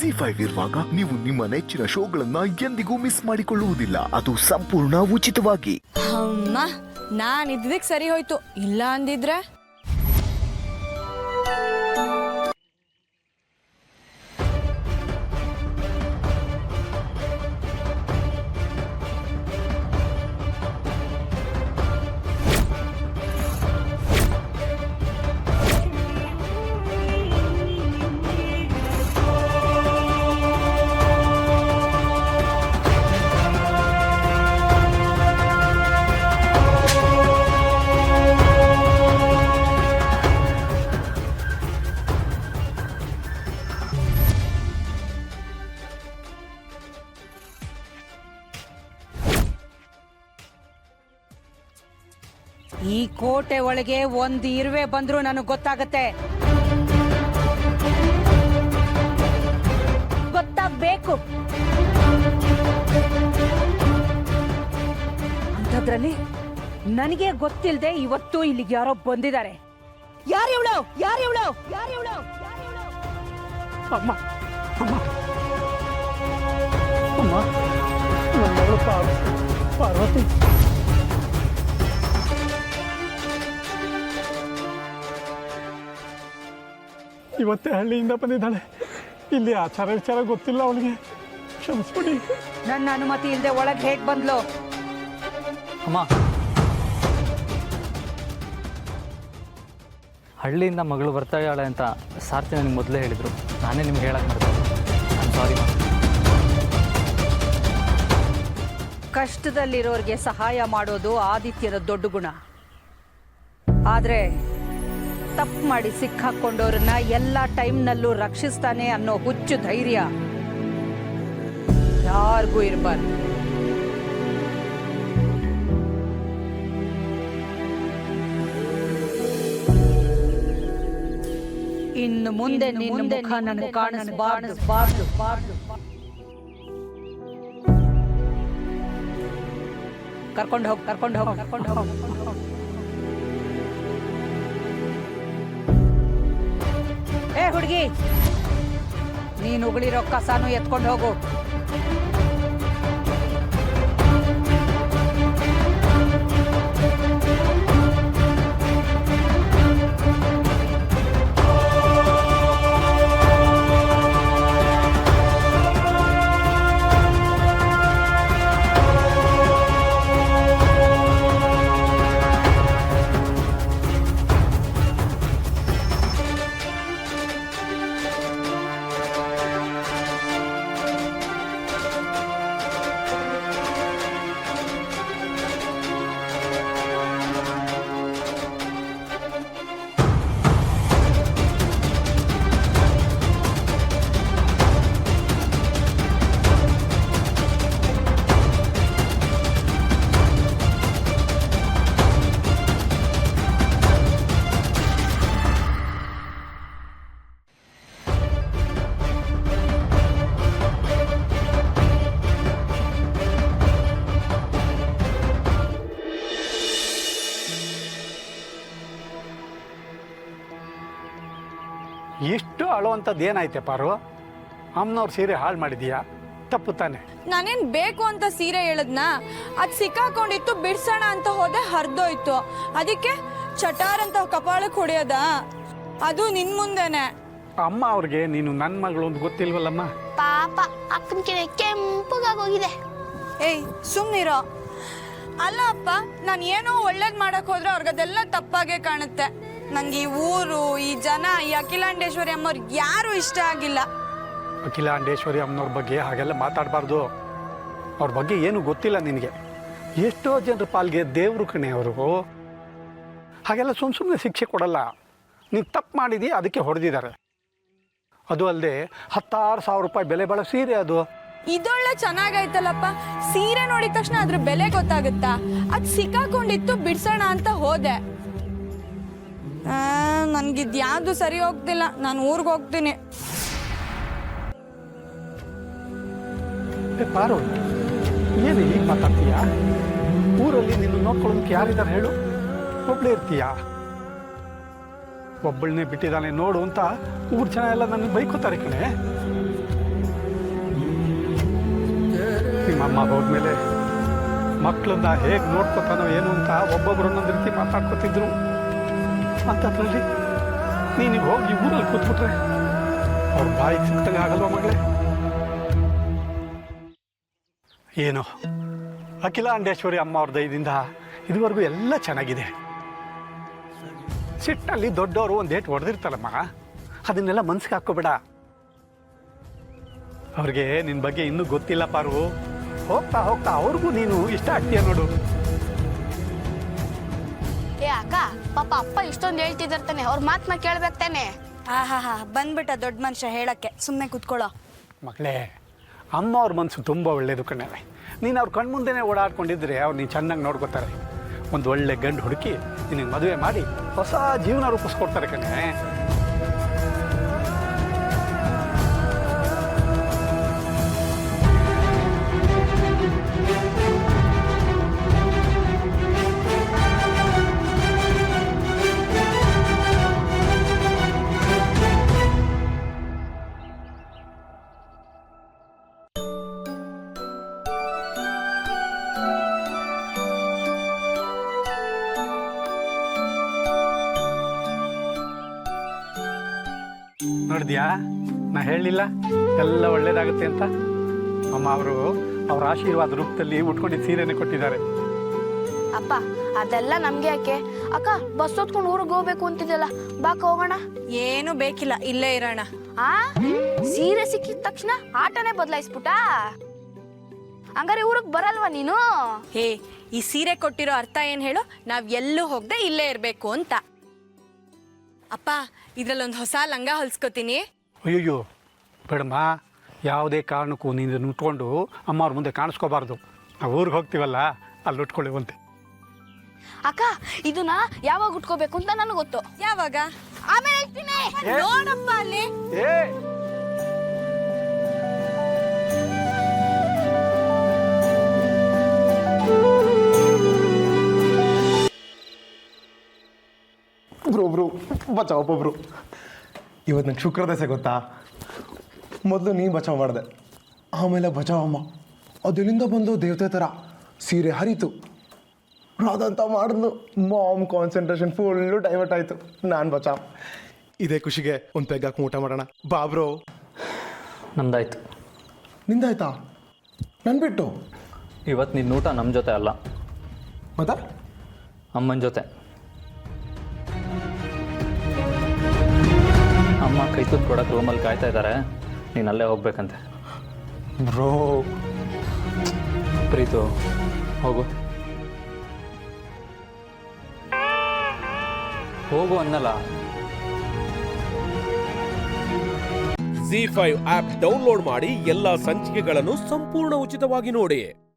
ZEE5 ಇರುವಾಗ ನೀವು ನಿಮ್ಮ ನೆಚ್ಚಿನ ಶೋಗಳನ್ನ ಎಂದಿಗೂ ಮಿಸ್ ಮಾಡಿಕೊಳ್ಳುವುದಿಲ್ಲ. ಅದು ಸಂಪೂರ್ಣ ಉಚಿತವಾಗಿ. ಅಮ್ಮ, ನಾನ್ ಇದ್ದಿದ್ದಕ್ಕೆ ಸರಿ ಹೋಯ್ತು, ಇಲ್ಲ ಅಂದಿದ್ರೆ ಈ ಕೋಟೆ ಒಳಗೆ ಒಂದು ಇರುವೆ ಬಂದ್ರು ನನಗೆ ಗೊತ್ತಾಗತ್ತೆ. ಗೊತ್ತಾಗಬೇಕು. ಅಂಥದ್ರಲ್ಲಿ ನನಗೆ ಗೊತ್ತಿಲ್ಲದೆ ಇವತ್ತು ಇಲ್ಲಿಗೆ ಯಾರೋ ಬಂದಿದ್ದಾರೆ. ಯಾರು ಇವಳು? ಯಾರು ಇವಳು? ಯಾರು ಇವಳು? ಅಮ್ಮ ಅಮ್ಮ ಅಮ್ಮ, ನನ್ನ ಮಗಳು ಪಾರ್ವತಿ. ಇವತ್ತೇ ಹಳ್ಳಿಯಿಂದ ಬಂದಿದ್ದಾಳೆ. ಇಲ್ಲಿ ಆಚಾರ ವಿಚಾರ ಗೊತ್ತಿಲ್ಲ ಅವಳಿಗೆ, ಕ್ಷಮಿಸ್ಬಿಡಿ. ನನ್ನ ಅನುಮತಿ ಇಲ್ಲದೆ ಒಳಗೆ ಹೇಗೆ ಬಂದ್ಲು? ಅಮ್ಮ, ಹಳ್ಳಿಯಿಂದ ಮಗಳು ಬರ್ತಾ ಇದ್ದಾಳೆ ಅಂತ ಸಾರ್ಥಿ ನನಗೆ ಮೊದಲೇ ಹೇಳಿದರು. ನಾನೇ ನಿಮ್ಗೆ ಹೇಳಕ್ಕೆ ಮಾಡಿದೆ. ನಾನು ಸಾರಿ ಮಾ. ಕಷ್ಟದಲ್ಲಿರೋರಿಗೆ ಸಹಾಯ ಮಾಡೋದು ಆದಿತ್ಯದ ದೊಡ್ಡ ಗುಣ. ಆದ್ರೆ ತಪ್ಪು ಮಾಡಿ ಸಿಕ್ಕಾಕೊಂಡವ್ರನ್ನ ಎಲ್ಲ ಟೈಮ್ನಲ್ಲೂ ರಕ್ಷಿಸ್ತಾನೆ ಅನ್ನೋ ಹುಚ್ಚು ಧೈರ್ಯ ಯಾರಿಗೂ ಇರಬಾರ್ದು. ಇನ್ನು ಮುಂದೆ ನಿನ್ನ ಮುಖ ನನಗೆ ಕಾಣಿಸಬಾರ್ದು. ಕರ್ಕೊಂಡು ಹೋಗಿ. ಏ ಹುಡುಗಿ, ನೀನು ಉಗುಳಿರೋ ಕಸಾನು ಎತ್ಕೊಂಡು ಹೋಗು. ಎಷ್ಟು ಅಳುವಂಥದ್ದು ಏನಾಯ್ತೆ ಪಾರು? ಅಮ್ಮನವ್ರ ಸೀರೆ ಹಾಳು ಮಾಡಿದೀಯಾ? ತಪ್ಪು ತಾನೆ. ನಾನೇನ್ ಬೇಕು ಅಂತ ಸೀರೆ ಹೇಳದ್ನಾ? ಅದ್ ಸಿಕ್ಕಾಕೊಂಡಿತ್ತು, ಬಿಡ್ಸೋಣ ಅಂತ ಹೋದೆ, ಹರಿದೋಯ್ತು. ಅದಕ್ಕೆ ಚಟಾರ್ ಅಂತ ಕಪಾಳಕ್ಕೆ ಹೊಡೆಯೋದ? ಅದು ನಿನ್ ಮುಂದೆನೆ. ಅಮ್ಮ ಅವ್ರಿಗೆ ನೀನು ನನ್ನ ಮಗಳು ಅಂತ ಗೊತ್ತಿಲ್ವಲ್ಲಮ್ಮ? ಪಾಪ ಅಕ್ಕನ ಕಿವಿ ಕೆಂಪಗಾಗೋಗಿದೆ. ಏಯ್ ಸುಮ್ನಿರೋ. ಅಲ್ಲ ಅಪ್ಪ, ನಾನು ಏನೋ ಒಳ್ಳೇದ್ ಮಾಡಕ್ ಹೋದ್ರೆ ಅವ್ರಿಗದೆಲ್ಲ ತಪ್ಪಾಗೆ ಕಾಣುತ್ತೆ. ನಂಗೆ ಈ ಊರು, ಈ ಜನ, ಈ ಅಖಿಲಾಂಡೇಶ್ವರಿ ಅಮ್ಮವ್ರಿಗೆ ಯಾರು ಇಷ್ಟ ಆಗಿಲ್ಲ. ಅಖಿಲಾಂಡೇಶ್ವರಿ ಅಮ್ಮನವ್ರ ಬಗ್ಗೆ ಹಾಗೆಲ್ಲ ಮಾತಾಡಬಾರ್ದು. ಅವ್ರ ಬಗ್ಗೆ ಏನು ಗೊತ್ತಿಲ್ಲ ನಿನಗೆ. ಎಷ್ಟೋ ಜನರ ಪಾಲ್ಗೆ ದೇವ್ರು ಕಣೆ ಅವರು. ಹಾಗೆಲ್ಲ ಸುಮ್ಮನೆ ಶಿಕ್ಷೆ ಕೊಡಲ್ಲ. ನೀನು ತಪ್ಪು ಮಾಡಿದಿ, ಅದಕ್ಕೆ ಹೊಡೆದಿದ್ದಾರೆ. ಅದು ಅಲ್ಲದೆ 16,000 ರೂಪಾಯಿ ಬೆಲೆ ಬಾಳೋ ಸೀರೆ ಅದು. ಇದೊಳ್ಳೆ ಚೆನ್ನಾಗೈತಲ್ಲಪ್ಪ. ಸೀರೆ ನೋಡಿದ ತಕ್ಷಣ ಅದ್ರ ಬೆಲೆ ಗೊತ್ತಾಗುತ್ತಾ? ಅದ್ ಸಿಕ್ಕಾಕೊಂಡಿತ್ತು, ಬಿಡ್ಸೋಣ ಅಂತ ಹೋದೆ. ನನ್ಗಿದ್ಯಾವ್ದು ಸರಿ ಹೋಗ್ತಿಲ್ಲ. ನಾನು ಊರ್ಗೆ ಹೋಗ್ತೀನಿ. ಪಾರು, ಏನು ಈಗ ಮಾತಾಡ್ತೀಯಾ? ಊರಲ್ಲಿ ನಿನ್ನ ನೋಡ್ಕೊಳ್ಳೋದಕ್ಕೆ ಯಾರಿದ್ದಾರೆ ಹೇಳು? ಒಬ್ಬಳೇ ಇರ್ತೀಯಾ? ಒಬ್ಬಳನ್ನೇ ಬಿಟ್ಟಿದ್ದಾನೆ ನೋಡು ಅಂತ ಊರ್ ಜನ ಎಲ್ಲ ನನ್ನ ಬೈಕೋತಾರೆ ಕಣೆ. ನಮ್ಮಮ್ಮ ಹೋದ್ಮೇಲೆ ಮಕ್ಕಳನ್ನ ಹೇಗೆ ನೋಡ್ಕೊತಾನೋ ಏನು ಅಂತ ಒಬ್ಬೊಬ್ರು ಒಂದೊಂದು ರೀತಿ ಮಾತಾಡ್ಕೊತಿದ್ರು. ಅಂಥದ್ರಲ್ಲಿ ನೀನಿಗೆ ಹೋಗಿ ಊರಲ್ಲಿ ಕೂತ್ಬಿಟ್ರೆ ಅವ್ರ ಬಾಯಿಗೆ ಸಿಕ್ತಂಗೆ ಆಗಲ್ವ ಮಗಳೇ? ಏನೋ ಅಖಿಲಾಂಡೇಶ್ವರಿ ಅಮ್ಮ ಅವ್ರ ದಯದಿಂದ ಇದುವರೆಗೂ ಎಲ್ಲ ಚೆನ್ನಾಗಿದೆ. ಸಿಟ್ಟಿನಲ್ಲಿ ದೊಡ್ಡವರು ಒಂದು ಏಟು ಹೊಡೆದಿರ್ತಾರಮ್ಮ, ಅದನ್ನೆಲ್ಲ ಮನ್ಸಿಗೆ ಹಾಕ್ಕೋಬೇಡ. ಅವ್ರಿಗೆ ನಿನ್ನ ಬಗ್ಗೆ ಇನ್ನೂ ಗೊತ್ತಿಲ್ಲ ಪಾರು. ಹೋಗ್ತಾ ಹೋಗ್ತಾ ಅವ್ರಿಗೂ ನೀನು ಇಷ್ಟ ಆಗ್ತೀಯ ನೋಡು. ಏ ಅಕ್ಕ, ಪಾಪ ಅಪ್ಪ ಇಷ್ಟೊಂದು ಹೇಳ್ತಿದ್ದಾರ್ತಾನೆ, ಅವ್ರ ಮಾತನ್ನ ಕೇಳ್ಬೇಕು ತಾನೆ. ಆಹಾ ಬಂದ್ಬಿಟ್ಟ ದೊಡ್ಡ ಮನುಷ್ಯ ಹೇಳಕ್ಕೆ. ಸುಮ್ಮನೆ ಕೂತ್ಕೊಳ್ಳೋ. ಮಗಳೇ, ಅಮ್ಮ ಅವ್ರ ಮನಸ್ಸು ತುಂಬ ಒಳ್ಳೇದು ಕಣೆ. ನೀನು ಅವ್ರ ಕಣ್ಮುಂದೆನೇ ಓಡಾಡ್ಕೊಂಡಿದ್ರೆ ಅವ್ರು ನೀನು ಚೆನ್ನಾಗಿ ನೋಡ್ಕೋತಾರೆ. ಒಂದು ಒಳ್ಳೆ ಗಂಡು ಹುಡುಕಿ ನಿನಗೆ ಮದುವೆ ಮಾಡಿ ಹೊಸ ಜೀವನ ರೂಪಿಸ್ಕೊಡ್ತಾರೆ ಕಣೆ. ನೋಡಿದ್ಯಾ, ನಾ ಹೇಳಲಿಲ್ಲ ಎಲ್ಲ ಒಳ್ಳೇದಾಗುತ್ತೆ ಅಂತ. ಅಮ್ಮ ಅವರು ಅವ್ರ ಆಶೀರ್ವಾದ ರೂಪದಲ್ಲಿ ಉಟ್ಕೊಂಡಿದ್ದ ಸೀರೆನೇ ಕೊಟ್ಟಿದ್ದಾರೆ. ಅಪ್ಪ ಅದೆಲ್ಲ ನಮ್ಗೆ ಯಾಕೆ? ಅಕ್ಕ ಬಸ್ ಹೊತ್ಕೊಂಡು ಊರಿಗೆ ಹೋಗ್ಬೇಕು ಅಂತಿದ್ದಲ್ಲ, ಬಾಕ ಹೋಗೋಣ. ಏನು ಬೇಕಿಲ್ಲ, ಇಲ್ಲೇ ಇರೋಣ. ಆ ಸೀರೆ ಸಿಕ್ಕಿದ ತಕ್ಷಣ ಆಟನೇ ಬದಲಾಯಿಸ್ಬಿಟ್ಟ. ಹಂಗಾರೆ ಊರಿಗೆ ಬರಲ್ವಾ ನೀನು? ಹೇ, ಈ ಸೀರೆ ಕೊಟ್ಟಿರೋ ಅರ್ಥ ಏನ್ ಹೇಳು? ನಾವ್ ಎಲ್ಲೂ ಹೋಗದೆ ಇಲ್ಲೇ ಇರ್ಬೇಕು ಅಂತ. ಅಪ್ಪ, ಇದ್ರಲ್ಲೊಂದು ಹೊಸ ಲಂಗ ಹೊಲ್ಸ್ಕೊತೀನಿ. ಅಯ್ಯೋ ಬೇಡಮ್ಮ, ಯಾವುದೇ ಕಾರಣಕ್ಕೂ ನೀನು ಉಟ್ಕೊಂಡು ಅಮ್ಮ ಅವ್ರ ಮುಂದೆ ಕಾಣಿಸ್ಕೋಬಾರ್ದು. ನಾವು ಊರಿಗೆ ಹೋಗ್ತೀವಲ್ಲ, ಅಲ್ಲಿ ಉಟ್ಕೊಳ್ಳಿವಂತೆ. ಅಕ್ಕ ಇದನ್ನ ಯಾವಾಗ ಉಟ್ಕೋಬೇಕು ಅಂತ ನನಗೆ ಗೊತ್ತು. ಯಾವಾಗ? ಆಮೇಲೆ ಹೇಳ್ತೀನಿ. ನೋಡಪ್ಪ ಅಲ್ಲಿ. ಒಬ್ರು ಬಚಾವ್ ಒಬ್ಬೊಬ್ರು. ಇವತ್ತು ನಂಗೆ ಶುಕ್ರ ದಶೆ ಗೊತ್ತಾ? ಮೊದಲು ನೀ ಬಚಾವ್ ಮಾಡಿದೆ, ಆಮೇಲೆ ಬಚಾವಮ್ಮ ಅದೆಲ್ಲಿಂದ ಬಂದು ದೇವತೆ ಥರ ಸೀರೆ ಹರಿತು. ಅದಂತ ಮಾಡಿದ್ಲು, ಮಾಮ್ ಕಾನ್ಸಂಟ್ರೇಷನ್ ಫುಲ್ಲು ಡೈವರ್ಟ್ ಆಯಿತು. ನಾನು ಬಚಾವ್. ಇದೇ ಖುಷಿಗೆ ಒಂದು ಪೆಗ್ ಹಾಕಿ ಊಟ ಮಾಡೋಣ ಬಾಬ್ರೋ. ನಮ್ದಾಯ್ತು. ನಿಂದಾಯ್ತಾ? ನನ್ನ ಬಿಟ್ಟು? ಇವತ್ತು ನಿನ್ನ ಊಟ ನಮ್ಮ ಜೊತೆ ಅಲ್ಲ, ಮತ್ತೆ ಅಮ್ಮನ ಜೊತೆ. ಅಮ್ಮ ಕೈ ತುತ್ತು ಕೊಡೋಕೆ ರೂಮಲ್ಲಿ ಕಾಯ್ತಾ ಇದ್ದಾರೆ, ನೀನು ಅಲ್ಲೇ ಹೋಗ್ಬೇಕಂತೆ. ಬ್ರೋ ಪ್ರೀತು, ಹೋಗು ಹೋಗು ಅನ್ನಲ್ಲ. ZEE5 ಆಪ್ ಡೌನ್ಲೋಡ್ ಮಾಡಿ ಎಲ್ಲಾ ಸಂಚಿಕೆಗಳನ್ನು ಸಂಪೂರ್ಣ ಉಚಿತವಾಗಿ ನೋಡಿ.